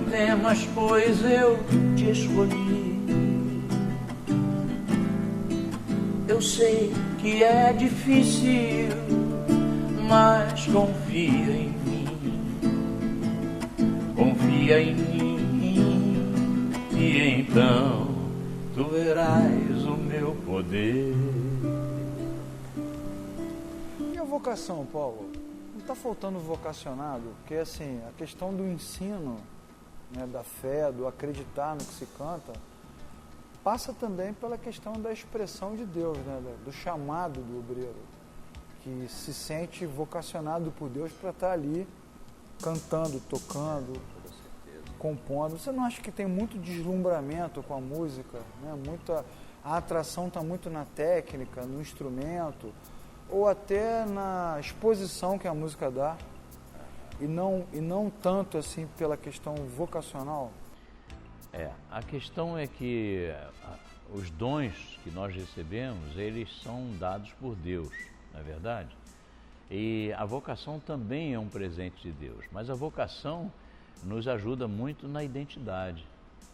temas, pois eu te escolhi. Eu sei que é difícil, mas confia em mim. Confia em mim e então tu verás o meu poder. E a vocação, Paulo? Não está faltando vocacionado? Porque assim, a questão do ensino, né, da fé, do acreditar no que se canta, passa também pela questão da expressão de Deus, né, do chamado do obreiro, que se sente vocacionado por Deus para estar ali cantando, tocando, compondo. Você não acha que tem muito deslumbramento com a música, né? A atração está muito na técnica, no instrumento, ou até na exposição que a música dá, e não tanto assim pela questão vocacional? A questão é que os dons que nós recebemos, eles são dados por Deus, não é verdade? E a vocação também é um presente de Deus, mas a vocação nos ajuda muito na identidade,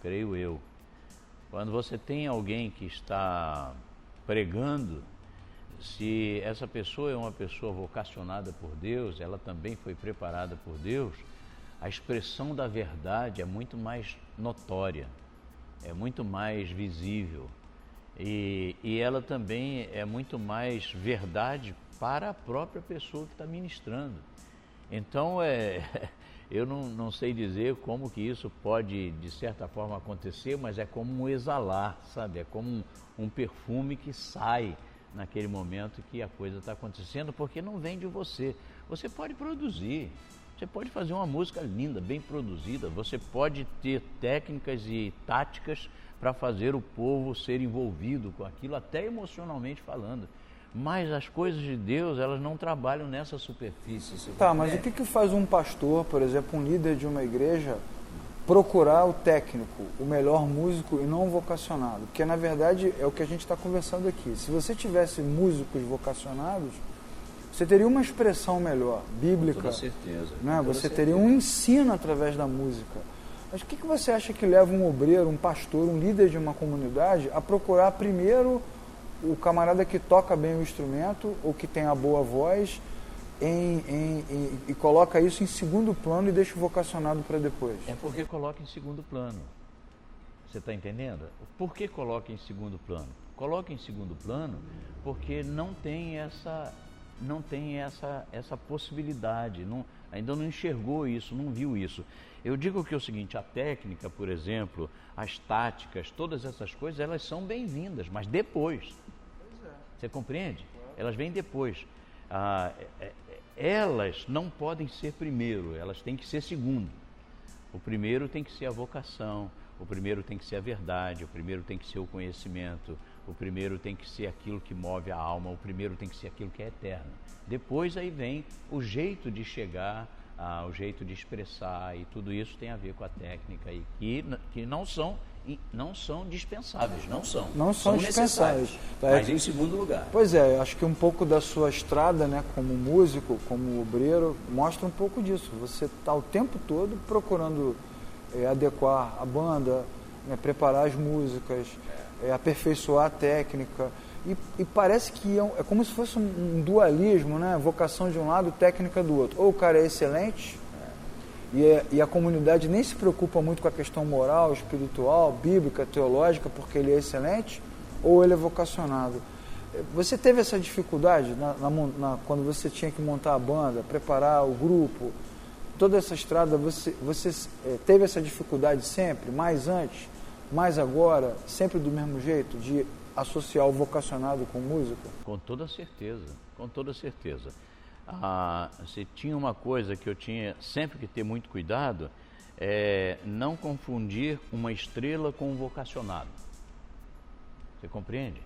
creio eu. Quando você tem alguém que está pregando, se essa pessoa é uma pessoa vocacionada por Deus, ela também foi preparada por Deus, a expressão da verdade é muito mais notória, é muito mais visível e ela também é muito mais verdade para a própria pessoa que está ministrando. Então, eu não sei dizer como que isso pode, de certa forma, acontecer, mas é como um exalar, sabe? É como um perfume que sai naquele momento que a coisa está acontecendo, porque não vem de você. Você pode produzir, você pode fazer uma música linda, bem produzida, você pode ter técnicas e táticas para fazer o povo ser envolvido com aquilo, até emocionalmente falando. Mas as coisas de Deus, elas não trabalham nessa superfície. Tá, mas o que faz um pastor, por exemplo, um líder de uma igreja, procurar o técnico, o melhor músico e não o vocacionado? Porque, na verdade, é o que a gente está conversando aqui. Se você tivesse músicos vocacionados, você teria uma expressão melhor, bíblica. Com toda certeza. Né? Com toda você certeza. teria um ensino através da música. Mas o que você acha que leva um obreiro, um pastor, um líder de uma comunidade a procurar primeiro o camarada que toca bem o instrumento ou que tem a boa voz e coloca isso em segundo plano e deixa o vocacionado para depois? É porque coloca em segundo plano. Você está entendendo? Por que coloca em segundo plano? Coloca em segundo plano porque não tem essa possibilidade, ainda não enxergou isso, não viu isso. Eu digo que é o seguinte, a técnica, por exemplo, as táticas, todas essas coisas, elas são bem-vindas, mas depois. Você compreende? Elas vêm depois. Elas não podem ser primeiro, elas têm que ser segundo. O primeiro tem que ser a vocação, o primeiro tem que ser a verdade, o primeiro tem que ser o conhecimento, o primeiro tem que ser aquilo que move a alma, o primeiro tem que ser aquilo que é eterno. Depois aí vem o jeito de chegar, o jeito de expressar, e tudo isso tem a ver com a técnica, e que não são dispensáveis, não são dispensáveis. Mas em segundo lugar. Pois é, acho que um pouco da sua estrada, né, como músico, como obreiro, mostra um pouco disso. Você está o tempo todo procurando adequar a banda, né, preparar as músicas, aperfeiçoar a técnica. E parece que é como se fosse um dualismo, né? Vocação de um lado, técnica do outro. Ou o cara é excelente, e a comunidade nem se preocupa muito com a questão moral, espiritual, bíblica, teológica, porque ele é excelente, ou ele é vocacionado. Você teve essa dificuldade quando você tinha que montar a banda, preparar o grupo, toda essa estrada, você teve essa dificuldade sempre, mais antes, mais agora, sempre do mesmo jeito, de associar o vocacionado com música? Com toda certeza, com toda certeza. Se tinha uma coisa que eu tinha sempre que ter muito cuidado, é não confundir uma estrela com um vocacionado. Você compreende?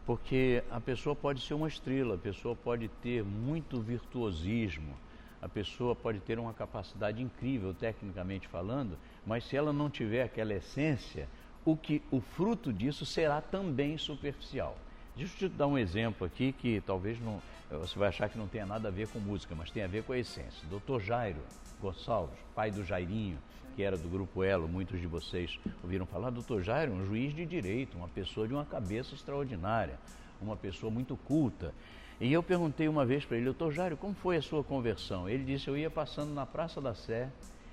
Porque a pessoa pode ser uma estrela, a pessoa pode ter muito virtuosismo, a pessoa pode ter uma capacidade incrível, tecnicamente falando, mas se ela não tiver aquela essência, o fruto disso será também superficial. Deixa eu te dar um exemplo aqui que talvez não, você vai achar que não tenha nada a ver com música, mas tem a ver com a essência. Dr. Jairo Gonçalves, pai do Jairinho, que era do Grupo Elo, muitos de vocês ouviram falar. Dr. Jairo, um juiz de direito, uma pessoa de uma cabeça extraordinária, uma pessoa muito culta. E eu perguntei uma vez para ele: Dr. Jairo, como foi a sua conversão? Ele disse: eu ia passando na Praça da Sé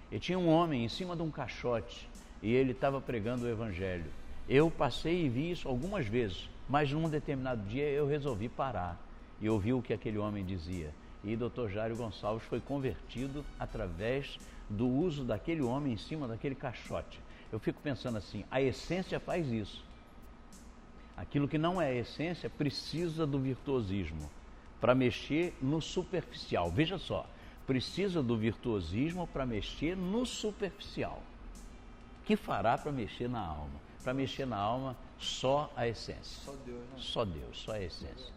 e tinha um homem em cima de um caixote e ele estava pregando o Evangelho. Eu passei e vi isso algumas vezes, mas num determinado dia eu resolvi parar e ouvi o que aquele homem dizia. E Dr. Jairo Gonçalves foi convertido através do uso daquele homem em cima daquele caixote. Eu fico pensando assim, a essência faz isso. Aquilo que não é essência precisa do virtuosismo para mexer no superficial. Veja só, precisa do virtuosismo para mexer no superficial. O que fará para mexer na alma? Para mexer na alma, só a essência. Só Deus, né? Só Deus, só a essência.